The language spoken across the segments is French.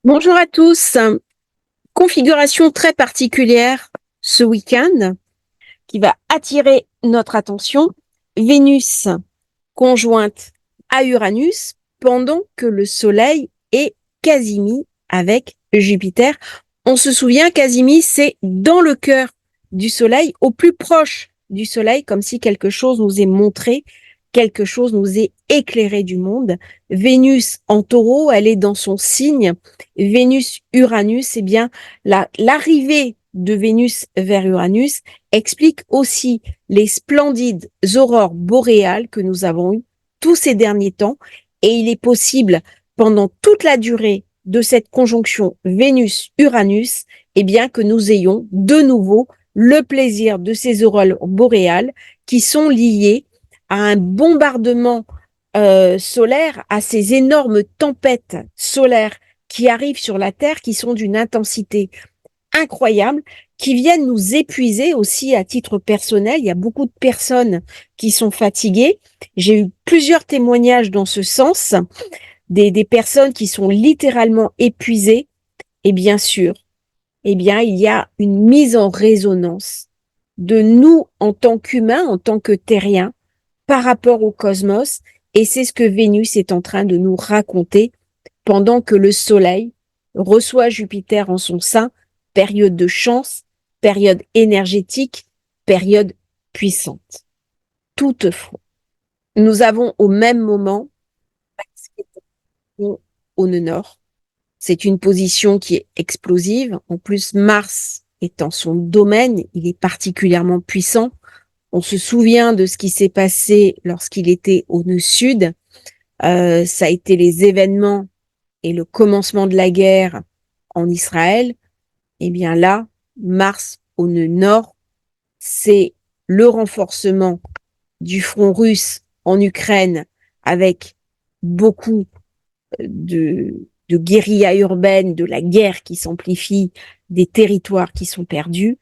Bonjour à tous. Configuration très particulière ce week-end qui va attirer notre attention. Vénus conjointe à Uranus pendant que le Soleil est quasi mis avec Jupiter. On se souvient, quasi mis, c'est dans le cœur du Soleil, au plus proche du Soleil, comme si quelque chose nous est montré, quelque chose nous est éclairé du monde. Vénus en Taureau, elle est dans son signe. Vénus-Uranus, eh bien, l'arrivée de Vénus vers Uranus explique aussi les splendides aurores boréales que nous avons eues tous ces derniers temps. Et il est possible, pendant toute la durée de cette conjonction Vénus-Uranus, eh bien, que nous ayons de nouveau le plaisir de ces aurores boréales qui sont liées à un bombardement solaire, à ces énormes tempêtes solaires qui arrivent sur la Terre, qui sont d'une intensité incroyable, qui viennent nous épuiser aussi à titre personnel. Il y a beaucoup de personnes qui sont fatiguées. J'ai eu plusieurs témoignages dans ce sens, des personnes qui sont littéralement épuisées. Et bien sûr, eh bien, il y a une mise en résonance de nous en tant qu'humains, en tant que terriens, par rapport au cosmos. Et c'est ce que Vénus est en train de nous raconter pendant que le Soleil reçoit Jupiter en son sein, période de chance, période énergétique, période puissante. Toutefois, nous avons au même moment au nœud nord. C'est une position qui est explosive. En plus, Mars est en son domaine, il est particulièrement puissant. On se souvient de ce qui s'est passé lorsqu'il était au nœud sud. Ça a été les événements et le commencement de la guerre en Israël. Eh bien là, Mars au nœud nord, c'est le renforcement du front russe en Ukraine avec beaucoup de guérilla urbaine, de la guerre qui s'amplifie, des territoires qui sont perdus,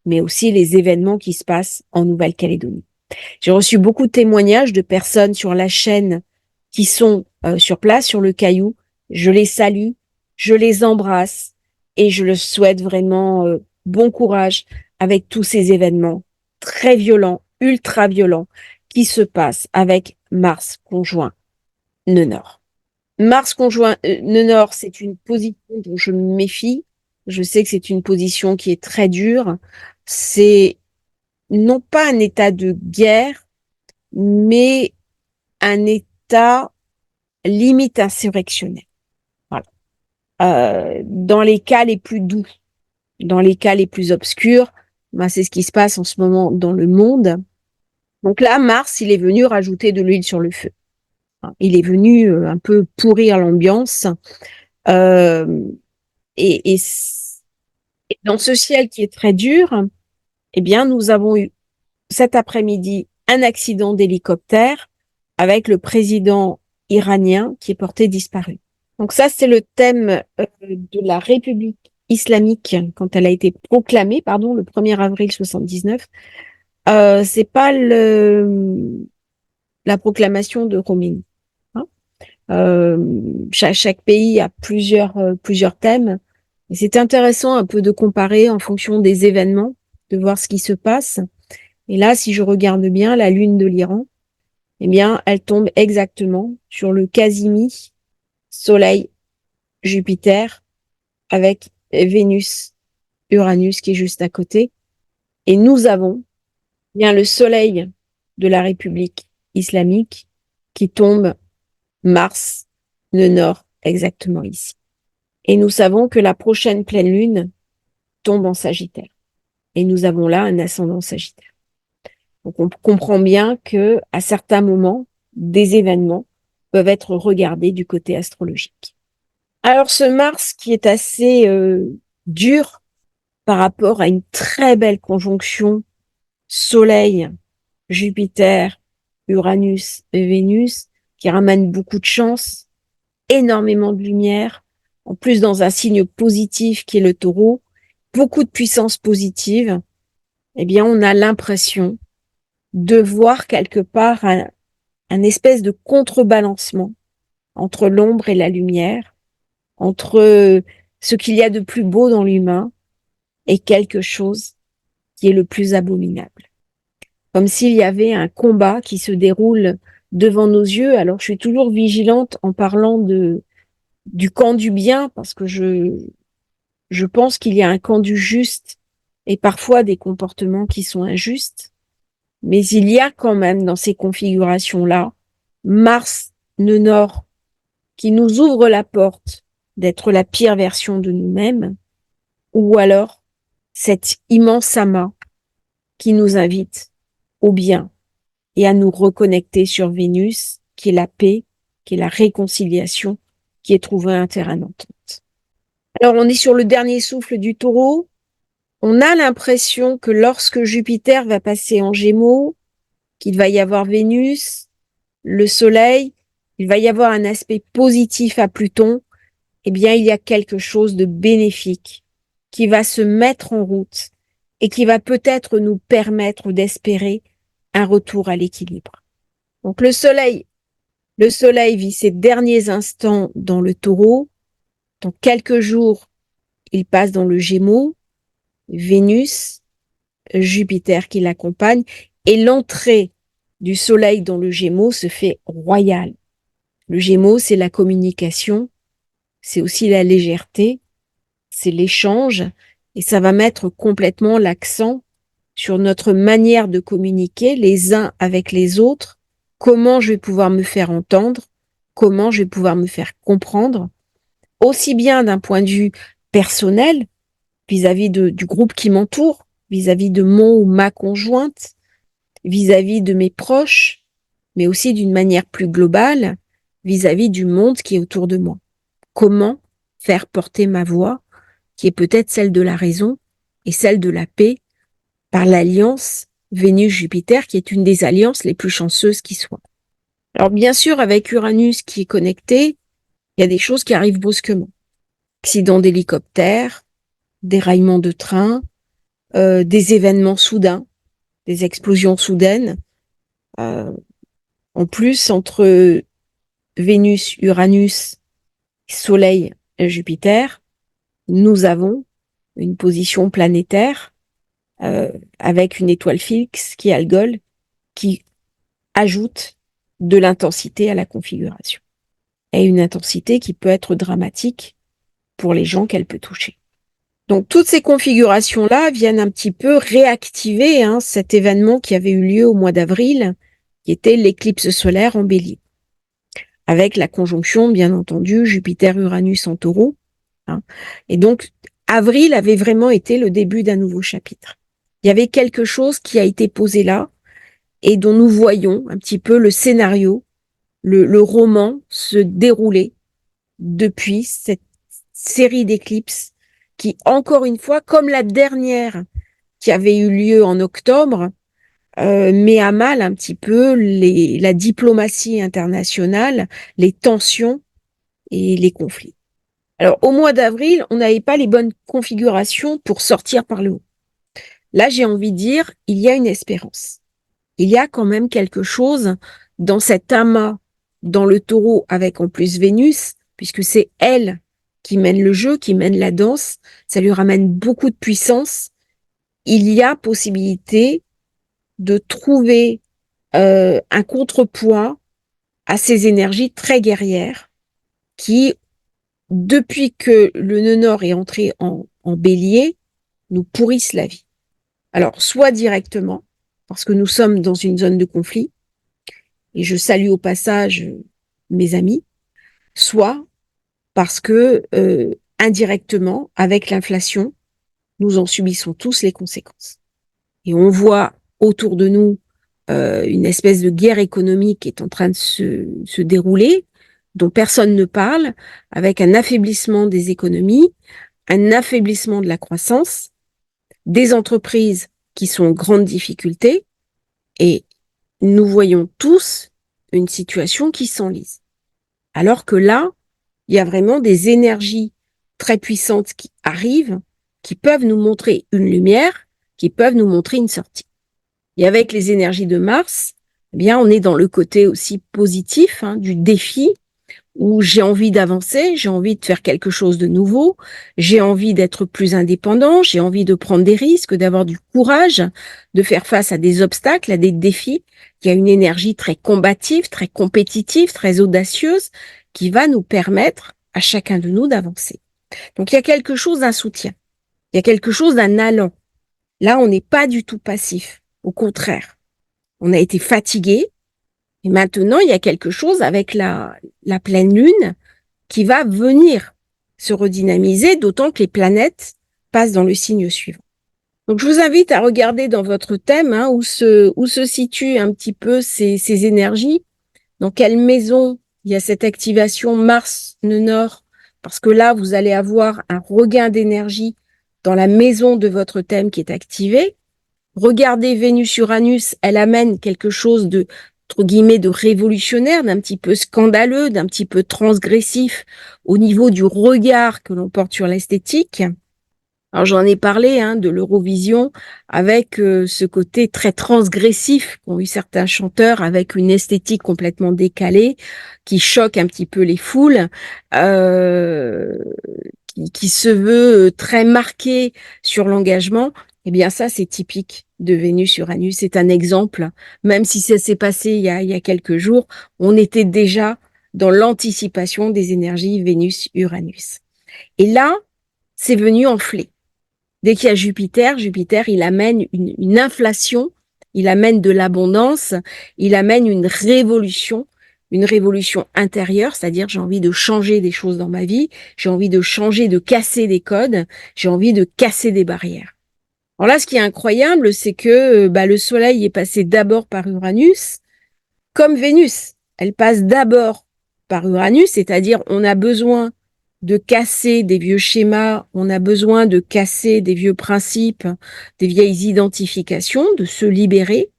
mais aussi les événements qui se passent en Nouvelle-Calédonie. J'ai reçu beaucoup de témoignages de personnes sur la chaîne qui sont sur place, sur le Caillou. Je les salue, je les embrasse et je leur souhaite vraiment bon courage avec tous ces événements très violents, ultra violents qui se passent avec Mars conjoint nœud nord. Mars conjoint nœud nord, c'est une position dont je me méfie. Je sais que c'est une position qui est très dure. C'est non pas un état de guerre, mais un état limite insurrectionnel. Voilà. Dans les cas les plus doux, dans les cas les plus obscurs, ben c'est ce qui se passe en ce moment dans le monde. Donc là, Mars, il est venu rajouter de l'huile sur le feu. Il est venu un peu pourrir l'ambiance. Euh, et dans ce ciel qui est très dur, eh bien, nous avons eu cet après-midi un accident d'hélicoptère avec le président iranien qui est porté disparu. Donc ça, c'est le thème de la République islamique quand elle a été proclamée, pardon, le 1er avril 79. C'est pas la proclamation de Khomeini. Hein. Chaque pays a plusieurs thèmes. Et c'est intéressant un peu de comparer en fonction des événements, de voir ce qui se passe. Et là, si je regarde bien la lune de l'Iran, eh bien, elle tombe exactement sur le quasi-mi Soleil, Jupiter, avec Vénus, Uranus qui est juste à côté. Et nous avons bien le Soleil de la République islamique qui tombe Mars, le nord, exactement ici. Et nous savons que la prochaine pleine lune tombe en Sagittaire. Et nous avons là un ascendant Sagittaire. Donc on comprend bien que à certains moments, des événements peuvent être regardés du côté astrologique. Alors ce Mars qui est assez dur par rapport à une très belle conjonction Soleil, Jupiter, Uranus et Vénus qui ramène beaucoup de chance, énormément de lumière, en plus dans un signe positif qui est le Taureau, beaucoup de puissance positive, eh bien on a l'impression de voir quelque part un espèce de contrebalancement entre l'ombre et la lumière. entre ce qu'il y a de plus beau dans l'humain et quelque chose qui est le plus abominable. Comme s'il y avait un combat qui se déroule devant nos yeux. Alors, je suis toujours vigilante en parlant du camp du bien, parce que je pense qu'il y a un camp du juste et parfois des comportements qui sont injustes. Mais il y a quand même dans ces configurations-là Mars, nœud nord, qui nous ouvre la porte d'être la pire version de nous-mêmes, ou alors cet immense amas qui nous invite au bien et à nous reconnecter sur Vénus, qui est la paix, qui est la réconciliation, qui est trouver un terrain d'entente. Alors, on est sur le dernier souffle du Taureau. On a l'impression que lorsque Jupiter va passer en Gémeaux, qu'il va y avoir Vénus, le Soleil, il va y avoir un aspect positif à Pluton, eh bien, il y a quelque chose de bénéfique qui va se mettre en route et qui va peut-être nous permettre d'espérer un retour à l'équilibre. Donc, le Soleil vit ses derniers instants dans le Taureau. Dans quelques jours, il passe dans le Gémeaux, Vénus, Jupiter qui l'accompagne, et l'entrée du Soleil dans le Gémeaux se fait royale. Le Gémeaux, c'est la communication, c'est aussi la légèreté, c'est l'échange, et ça va mettre complètement l'accent sur notre manière de communiquer les uns avec les autres, comment je vais pouvoir me faire entendre, comment je vais pouvoir me faire comprendre, aussi bien d'un point de vue personnel, vis-à-vis du groupe qui m'entoure, vis-à-vis de mon ou ma conjointe, vis-à-vis de mes proches, mais aussi d'une manière plus globale, vis-à-vis du monde qui est autour de moi. Comment faire porter ma voix, qui est peut-être celle de la raison et celle de la paix, par l'alliance Vénus-Jupiter, qui est une des alliances les plus chanceuses qui soit. Alors bien sûr, avec Uranus qui est connecté, il y a des choses qui arrivent brusquement. Accidents d'hélicoptère, déraillements de train, des événements soudains, des explosions soudaines. En plus, entre Vénus, Uranus, Soleil et Jupiter, nous avons une position planétaire avec une étoile fixe qui est Algol, qui ajoute de l'intensité à la configuration. Et une intensité qui peut être dramatique pour les gens qu'elle peut toucher. Donc toutes ces configurations-là viennent un petit peu réactiver cet événement qui avait eu lieu au mois d'avril, qui était l'éclipse solaire en Bélier, avec la conjonction, bien entendu, Jupiter-Uranus en Taureau. Et donc, avril avait vraiment été le début d'un nouveau chapitre. Il y avait quelque chose qui a été posé là et dont nous voyons un petit peu le scénario, le roman se dérouler depuis cette série d'éclipses qui, encore une fois, comme la dernière qui avait eu lieu en octobre, met à mal un petit peu la diplomatie internationale, les tensions et les conflits. Alors, au mois d'avril, on n'avait pas les bonnes configurations pour sortir par le haut. Là, j'ai envie de dire, il y a une espérance. Il y a quand même quelque chose dans cet amas, dans le Taureau, avec en plus Vénus, puisque c'est elle qui mène le jeu, qui mène la danse, ça lui ramène beaucoup de puissance. Il y a possibilité de trouver un contrepoids à ces énergies très guerrières qui, depuis que le nœud nord est entré en bélier, nous pourrissent la vie. Alors, soit directement, parce que nous sommes dans une zone de conflit, et je salue au passage mes amis, soit parce que indirectement, avec l'inflation, nous en subissons tous les conséquences. Et on voit autour de nous une espèce de guerre économique qui est en train de se dérouler, dont personne ne parle, avec un affaiblissement des économies, un affaiblissement de la croissance, des entreprises qui sont en grande difficulté, et nous voyons tous une situation qui s'enlise. Alors que là, il y a vraiment des énergies très puissantes qui arrivent, qui peuvent nous montrer une lumière, qui peuvent nous montrer une sortie. Et avec les énergies de Mars, eh bien, on est dans le côté aussi positif du défi. où j'ai envie d'avancer, j'ai envie de faire quelque chose de nouveau, j'ai envie d'être plus indépendant, j'ai envie de prendre des risques, d'avoir du courage, de faire face à des obstacles, à des défis. Il y a une énergie très combative, très compétitive, très audacieuse qui va nous permettre à chacun de nous d'avancer. Donc il y a quelque chose d'un soutien, il y a quelque chose d'un allant. Là, on n'est pas du tout passif, au contraire. On a été fatigué, et maintenant il y a quelque chose avec la pleine lune qui va venir se redynamiser, d'autant que les planètes passent dans le signe suivant. Donc, je vous invite à regarder dans votre thème où se situent un petit peu ces énergies, dans quelle maison il y a cette activation Mars nœud Nord, parce que là, vous allez avoir un regain d'énergie dans la maison de votre thème qui est activée. Regardez Vénus-Uranus, elle amène quelque chose de, entre guillemets, de révolutionnaire, d'un petit peu scandaleux, d'un petit peu transgressif au niveau du regard que l'on porte sur l'esthétique. Alors j'en ai parlé de l'Eurovision avec ce côté très transgressif qu'ont eu certains chanteurs avec une esthétique complètement décalée qui choque un petit peu les foules, euh, qui se veut très marqué sur l'engagement. Eh bien ça c'est typique de Vénus-Uranus. C'est un exemple, même si ça s'est passé il y a quelques jours, on était déjà dans l'anticipation des énergies Vénus-Uranus. Et là, c'est venu enfler. Dès qu'il y a Jupiter, Jupiter, il amène une inflation, il amène de l'abondance, il amène une révolution intérieure, c'est-à-dire j'ai envie de changer des choses dans ma vie, j'ai envie de changer, de casser des codes, j'ai envie de casser des barrières. Alors là, ce qui est incroyable, c'est que le Soleil est passé d'abord par Uranus, comme Vénus. Elle passe d'abord par Uranus, c'est-à-dire on a besoin de casser des vieux schémas, on a besoin de casser des vieux principes, des vieilles identifications, de se libérer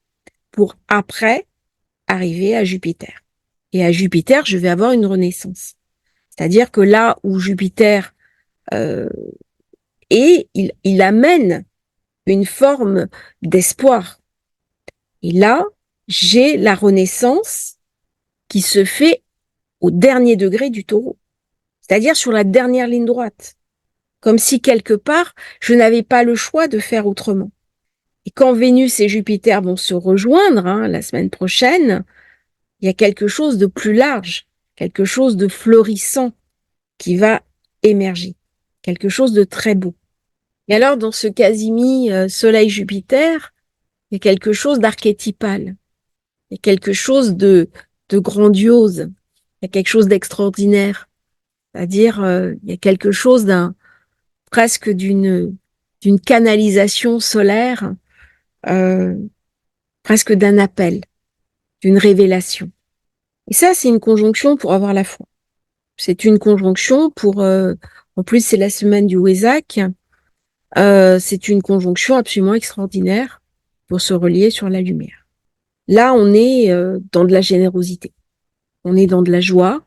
pour après arriver à Jupiter. Et à Jupiter, je vais avoir une renaissance. C'est-à-dire que là où Jupiter est, il amène une forme d'espoir. Et là, j'ai la renaissance qui se fait au dernier degré du taureau, c'est-à-dire sur la dernière ligne droite, comme si quelque part, je n'avais pas le choix de faire autrement. Et quand Vénus et Jupiter vont se rejoindre la semaine prochaine, il y a quelque chose de plus large, quelque chose de florissant qui va émerger, quelque chose de très beau. Et alors, dans ce quasimi Soleil-Jupiter, il y a quelque chose d'archétypal, il y a quelque chose de grandiose, il y a quelque chose d'extraordinaire. C'est-à-dire, il y a quelque chose presque d'une canalisation solaire, euh, presque d'un appel, d'une révélation. Et ça, c'est une conjonction pour avoir la foi. C'est une conjonction pour, en plus, c'est la semaine du Wesak. C'est une conjonction absolument extraordinaire pour se relier sur la lumière. Là, on est dans de la générosité, on est dans de la joie,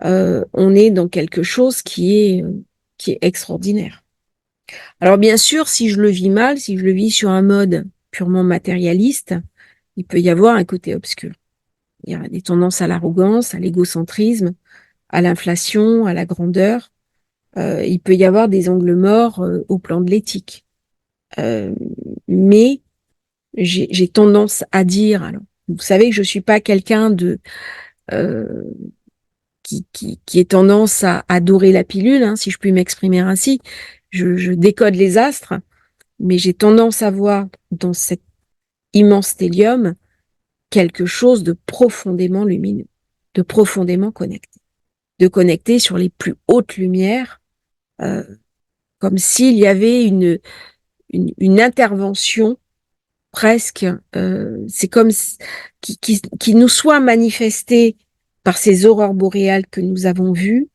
on est dans quelque chose qui est extraordinaire. Alors bien sûr, si je le vis mal, si je le vis sur un mode purement matérialiste, il peut y avoir un côté obscur. Il y a des tendances à l'arrogance, à l'égocentrisme, à l'inflation, à la grandeur. Il peut y avoir des angles morts au plan de l'éthique. Mais j'ai tendance à dire, alors, vous savez que je suis pas quelqu'un de euh, qui est tendance à adorer la pilule, si je puis m'exprimer ainsi. Je décode les astres, mais j'ai tendance à voir dans cet immense thélium quelque chose de profondément lumineux, de profondément connecté, de connecté sur les plus hautes lumières, euh, comme s'il y avait une intervention presque, c'est comme qui nous soit manifestée par ces aurores boréales que nous avons vues,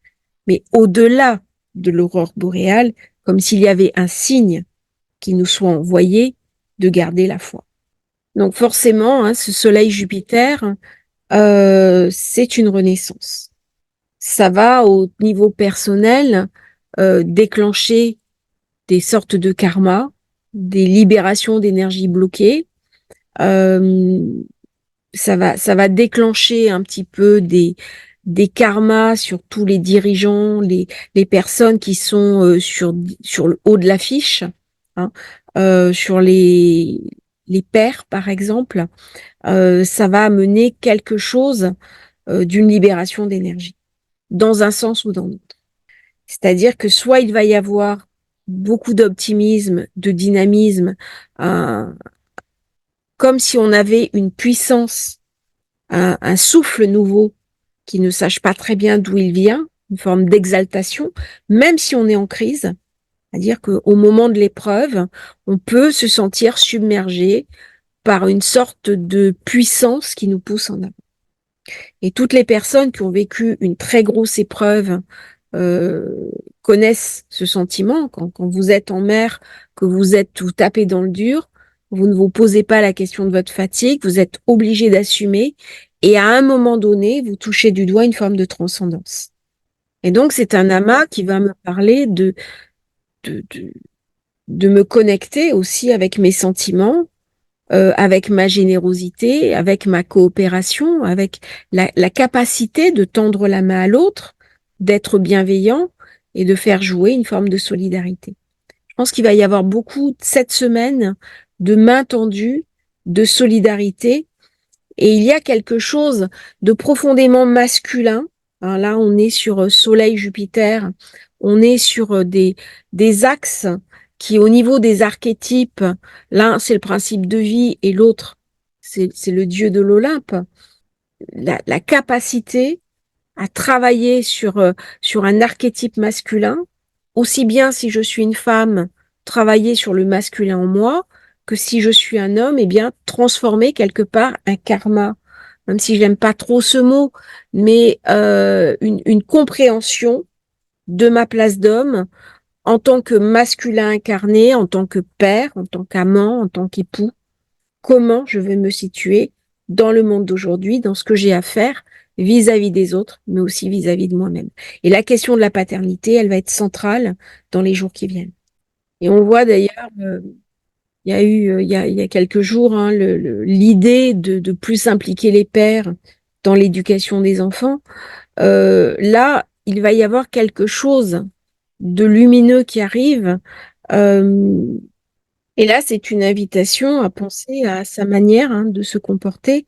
mais au-delà de l'aurore boréale, comme s'il y avait un signe qui nous soit envoyé de garder la foi. Donc forcément, ce soleil Jupiter, c'est une renaissance. Ça va au niveau personnel déclencher des sortes de karma, des libérations d'énergie bloquées. Ça va déclencher un petit peu des karmas sur tous les dirigeants, les personnes qui sont sur le haut de l'affiche, hein, sur les pères, par exemple, ça va amener quelque chose d'une libération d'énergie, dans un sens ou dans l'autre. C'est-à-dire que soit il va y avoir beaucoup d'optimisme, de dynamisme, euh, comme si on avait une puissance, un souffle nouveau qui ne sache pas très bien d'où il vient, une forme d'exaltation, même si on est en crise. C'est-à-dire qu'au moment de l'épreuve, on peut se sentir submergé par une sorte de puissance qui nous pousse en avant. Et toutes les personnes qui ont vécu une très grosse épreuve euh, connaissent ce sentiment. Quand vous êtes en mer, que vous tapez dans le dur, vous ne vous posez pas la question de votre fatigue, vous êtes obligé d'assumer. Et à un moment donné, vous touchez du doigt une forme de transcendance. Et donc, c'est un amas qui va me parler de, de, de me connecter aussi avec mes sentiments, avec ma générosité, avec ma coopération, avec la capacité de tendre la main à l'autre, d'être bienveillant et de faire jouer une forme de solidarité. Je pense qu'il va y avoir beaucoup cette semaine de mains tendues, de solidarité, et il y a quelque chose de profondément masculin. Hein, là, on est sur Soleil-Jupiter, on est sur des axes qui, au niveau des archétypes, l'un, c'est le principe de vie et l'autre, c'est le dieu de l'Olympe. La capacité à travailler sur un archétype masculin, aussi bien si je suis une femme, travailler sur le masculin en moi, que si je suis un homme, eh bien, transformer quelque part un karma, même si j'aime pas trop ce mot, mais une compréhension de ma place d'homme en tant que masculin incarné, en tant que père, en tant qu'amant, en tant qu'époux, comment je vais me situer dans le monde d'aujourd'hui, dans ce que j'ai à faire vis-à-vis des autres, mais aussi vis-à-vis de moi-même. Et la question de la paternité, elle va être centrale dans les jours qui viennent. Et on voit d'ailleurs, il y a eu, il y a quelques jours, hein, l'idée de plus impliquer les pères dans l'éducation des enfants. Là, il va y avoir quelque chose de lumineux qui arrive. Euh, et là, c'est une invitation à penser à sa manière, hein, de se comporter.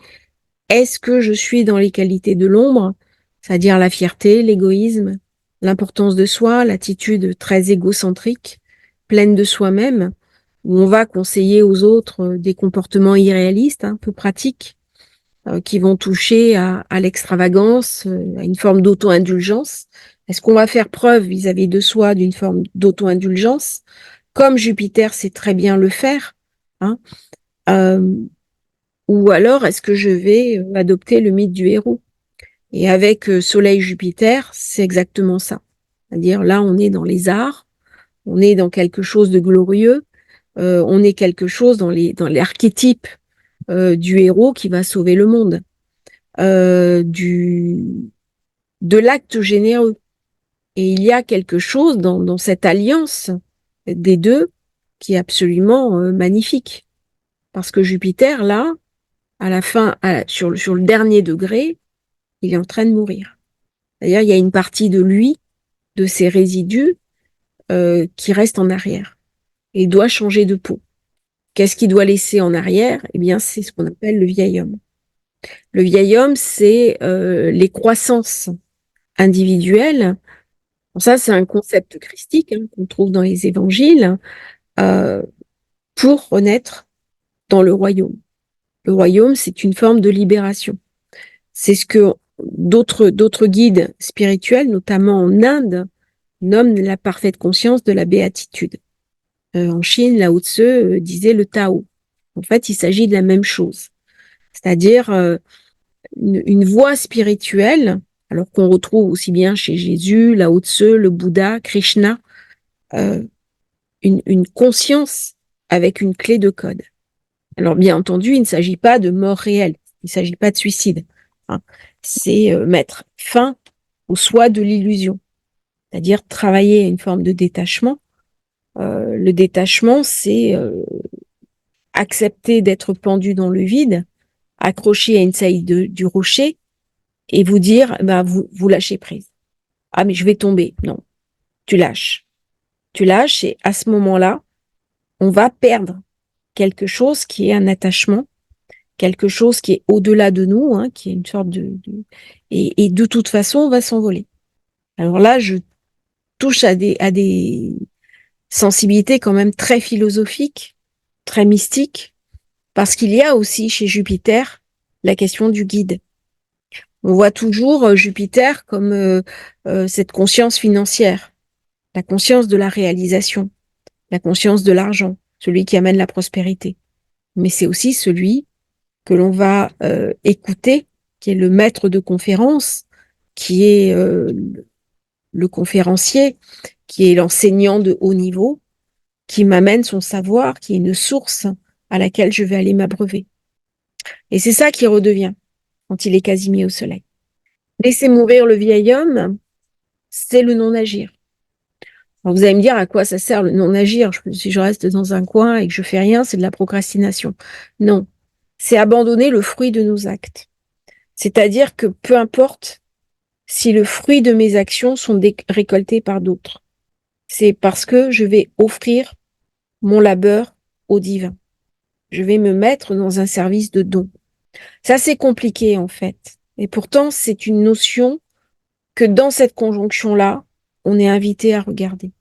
Est-ce que je suis dans les qualités de l'ombre, c'est-à-dire la fierté, l'égoïsme, l'importance de soi, l'attitude très égocentrique, pleine de soi-même, où on va conseiller aux autres des comportements irréalistes, hein, peu pratiques, qui vont toucher à l'extravagance, à une forme d'auto-indulgence. Est-ce qu'on va faire preuve vis-à-vis de soi d'une forme d'auto-indulgence, comme Jupiter sait très bien le faire, hein, euh, ou alors est-ce que je vais adopter le mythe du héros? Et avec Soleil-Jupiter, c'est exactement ça. C'est-à-dire là, on est dans les arts, on est dans quelque chose de glorieux, on est quelque chose dans l'archétype du héros qui va sauver le monde, du de l'acte généreux. Et il y a quelque chose dans cette alliance des deux qui est absolument magnifique. Parce que Jupiter, là, à la fin, sur le dernier degré, il est en train de mourir. D'ailleurs, il y a une partie de lui, de ses résidus, qui reste en arrière et doit changer de peau. Qu'est-ce qu'il doit laisser en arrière? Eh bien, c'est ce qu'on appelle le vieil homme. Le vieil homme, c'est les croissances individuelles. Bon, ça, c'est un concept christique, hein, qu'on trouve dans les évangiles, euh, pour renaître dans le royaume. Le royaume, c'est une forme de libération. C'est ce que d'autres guides spirituels, notamment en Inde, nomment la parfaite conscience de la béatitude. En Chine, Lao Tse disait le Tao. En fait, il s'agit de la même chose, c'est-à-dire une voie spirituelle, alors qu'on retrouve aussi bien chez Jésus, Lao Tse, le Bouddha, Krishna, euh, une conscience avec une clé de code. Alors, bien entendu, il ne s'agit pas de mort réelle, il ne s'agit pas de suicide, hein. C'est mettre fin au soi de l'illusion, c'est-à-dire travailler à une forme de détachement. Le détachement, c'est accepter d'être pendu dans le vide, accroché à une saillie du rocher, et vous dire, vous lâchez prise. Ah, mais je vais tomber. Non, tu lâches. Tu lâches et à ce moment-là, on va perdre quelque chose qui est un attachement, quelque chose qui est au-delà de nous, hein, qui est une sorte et de toute façon, on va s'envoler. Alors là, je touche à des sensibilités quand même très philosophiques, très mystiques, parce qu'il y a aussi chez Jupiter la question du guide. On voit toujours Jupiter comme cette conscience financière, la conscience de la réalisation, la conscience de l'argent, celui qui amène la prospérité. Mais c'est aussi celui que l'on va écouter, qui est le maître de conférence, qui est le conférencier, qui est l'enseignant de haut niveau, qui m'amène son savoir, qui est une source à laquelle je vais aller m'abreuver. Et c'est ça qui redevient quand il est quasi mis au soleil. Laisser mourir le vieil homme, c'est le non-agir. Alors vous allez me dire à quoi ça sert le non-agir. Si je reste dans un coin et que je fais rien, c'est de la procrastination. Non, c'est abandonner le fruit de nos actes. C'est-à-dire que peu importe si le fruit de mes actions sont récoltés par d'autres, c'est parce que je vais offrir mon labeur au divin. Je vais me mettre dans un service de don. Ça, c'est compliqué en fait. Et pourtant, c'est une notion que dans cette conjonction-là, on est invité à regarder.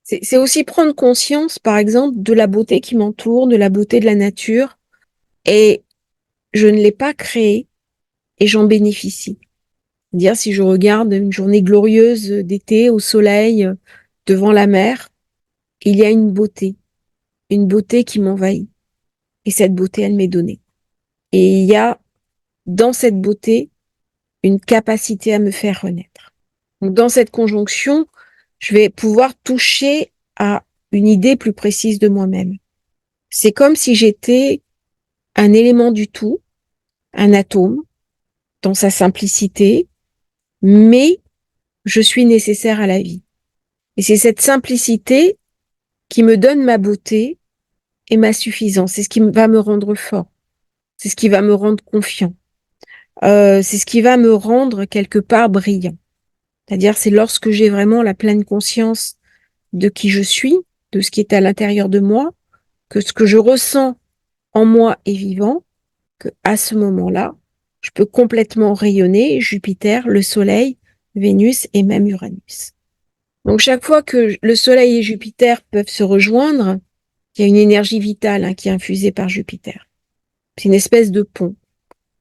C'est aussi prendre conscience, par exemple, de la beauté qui m'entoure, de la beauté de la nature, et je ne l'ai pas créée et j'en bénéficie. C'est-à-dire, si je regarde une journée glorieuse d'été au soleil, devant la mer, il y a une beauté qui m'envahit. Et cette beauté, elle m'est donnée. Et il y a, dans cette beauté, une capacité à me faire renaître. Donc, dans cette conjonction, je vais pouvoir toucher à une idée plus précise de moi-même. C'est comme si j'étais un élément du tout, un atome, dans sa simplicité, mais je suis nécessaire à la vie. Et c'est cette simplicité qui me donne ma beauté et ma suffisance. C'est ce qui va me rendre fort. C'est ce qui va me rendre confiant. C'est ce qui va me rendre quelque part brillant. C'est-à-dire, c'est lorsque j'ai vraiment la pleine conscience de qui je suis, de ce qui est à l'intérieur de moi, que ce que je ressens en moi est vivant, que à ce moment-là, je peux complètement rayonner Jupiter, le Soleil, Vénus et même Uranus. Donc chaque fois que le Soleil et Jupiter peuvent se rejoindre, il y a une énergie vitale qui est infusée par Jupiter. C'est une espèce de pont.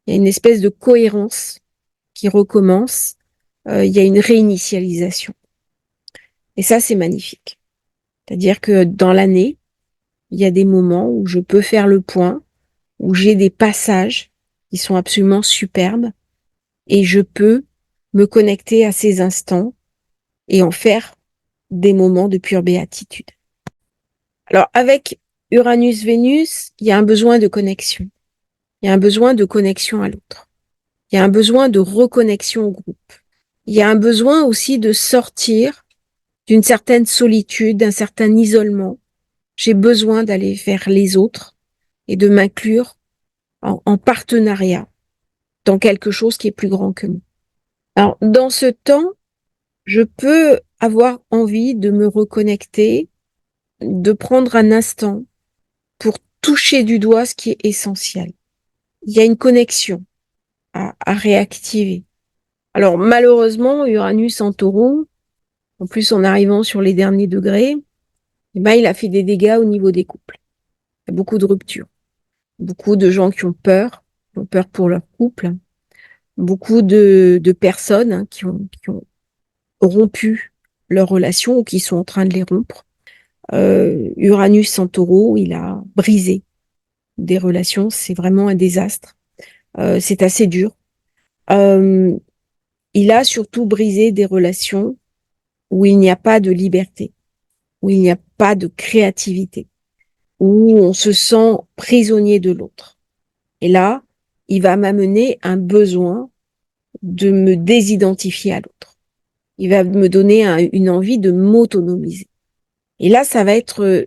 Il y a une espèce de cohérence qui recommence. Il y a une réinitialisation. Et ça, c'est magnifique. C'est-à-dire que dans l'année, il y a des moments où je peux faire le point, où j'ai des passages qui sont absolument superbes et je peux me connecter à ces instants et en faire des moments de pure béatitude. Alors, avec Uranus-Vénus, il y a un besoin de connexion. Il y a un besoin de connexion à l'autre. Il y a un besoin de reconnexion au groupe. Il y a un besoin aussi de sortir d'une certaine solitude, d'un certain isolement. J'ai besoin d'aller vers les autres et de m'inclure en partenariat dans quelque chose qui est plus grand que moi. Alors, dans ce temps, je peux avoir envie de me reconnecter, de prendre un instant pour toucher du doigt ce qui est essentiel. Il y a une connexion à réactiver. Alors, malheureusement, Uranus en taureau, en plus en arrivant sur les derniers degrés, eh ben, il a fait des dégâts au niveau des couples. Il y a beaucoup de ruptures. Beaucoup de gens qui ont peur pour leur couple. Beaucoup de personnes qui ont rompu leur relation ou qui sont en train de les rompre. Uranus en taureau, il a brisé des relations. C'est vraiment un désastre. C'est assez dur. Il a surtout brisé des relations où il n'y a pas de liberté, où il n'y a pas de créativité, où on se sent prisonnier de l'autre. Et là, il va m'amener un besoin de me désidentifier à l'autre. Il va me donner une envie de m'autonomiser. Et là, ça va être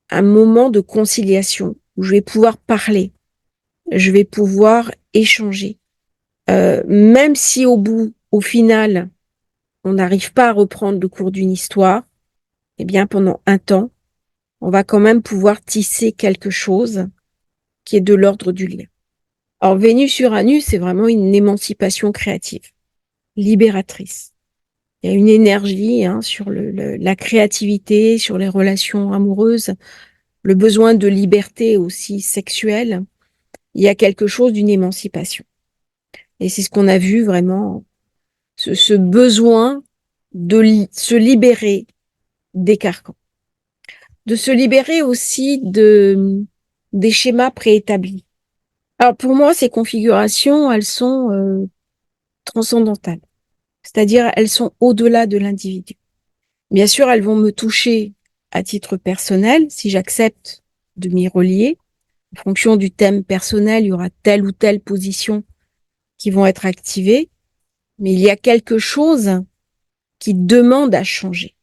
un moment de conciliation où je vais pouvoir parler, je vais pouvoir échanger, Même si au final, on n'arrive pas à reprendre le cours d'une histoire, eh bien, pendant un temps, on va quand même pouvoir tisser quelque chose qui est de l'ordre du lien. Alors, Vénus-Uranus, c'est vraiment une émancipation créative, libératrice. Il y a une énergie sur la créativité, sur les relations amoureuses, le besoin de liberté aussi sexuelle. Il y a quelque chose d'une émancipation. Et c'est ce qu'on a vu vraiment, ce besoin de se libérer des carcans. De se libérer aussi des schémas préétablis. Alors pour moi, ces configurations, elles sont transcendantales. C'est-à-dire, elles sont au-delà de l'individu. Bien sûr, elles vont me toucher à titre personnel, si j'accepte de m'y relier. En fonction du thème personnel, il y aura telle ou telle position qui vont être activées. Mais il y a quelque chose qui demande à changer.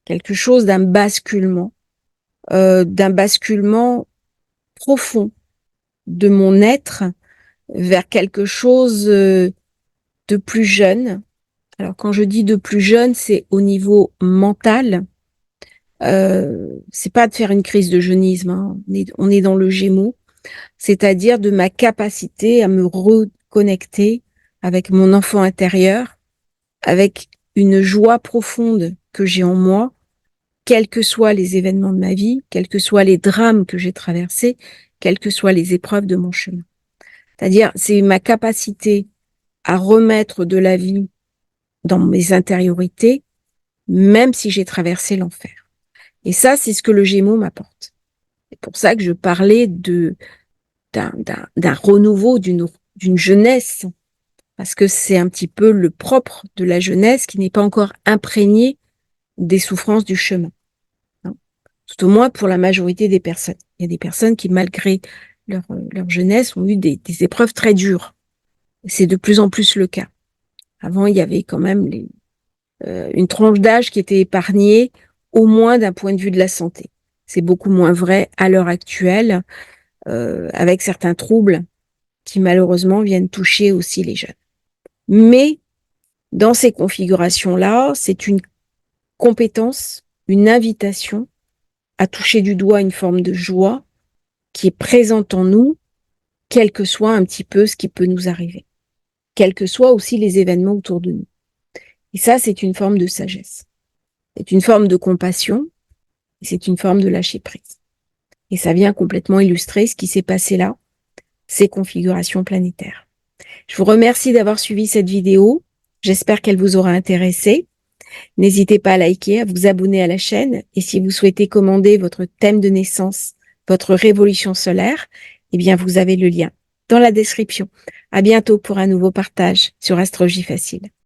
Quelque chose d'un basculement profond de mon être vers quelque chose de plus jeune. Alors quand je dis de plus jeune, c'est au niveau mental. C'est pas de faire une crise de jeunisme, hein. On est dans le Gémeaux, c'est-à-dire de ma capacité à me reconnecter avec mon enfant intérieur, avec une joie profonde que j'ai en moi, quels que soient les événements de ma vie, quels que soient les drames que j'ai traversés, quelles que soient les épreuves de mon chemin. C'est-à-dire, c'est ma capacité à remettre de la vie dans mes intériorités, même si j'ai traversé l'enfer. Et ça, c'est ce que le Gémeaux m'apporte. C'est pour ça que je parlais d'un renouveau, d'une jeunesse, parce que c'est un petit peu le propre de la jeunesse qui n'est pas encore imprégnée des souffrances du chemin. Tout au moins pour la majorité des personnes. Il y a des personnes qui, malgré leur jeunesse, ont eu des épreuves très dures. C'est de plus en plus le cas. Avant, il y avait quand même une tranche d'âge qui était épargnée, au moins d'un point de vue de la santé. C'est beaucoup moins vrai à l'heure actuelle, avec certains troubles qui malheureusement viennent toucher aussi les jeunes. Mais dans ces configurations-là, c'est une compétence, une invitation à toucher du doigt une forme de joie qui est présente en nous, quel que soit un petit peu ce qui peut nous arriver, quels que soient aussi les événements autour de nous. Et ça, c'est une forme de sagesse. C'est une forme de compassion, et c'est une forme de lâcher prise. Et ça vient complètement illustrer ce qui s'est passé là, ces configurations planétaires. Je vous remercie d'avoir suivi cette vidéo. J'espère qu'elle vous aura intéressé. N'hésitez pas à liker, à vous abonner à la chaîne. Et si vous souhaitez commander votre thème de naissance, votre révolution solaire, eh bien, vous avez le lien dans la description. À bientôt pour un nouveau partage sur Astrologie Facile.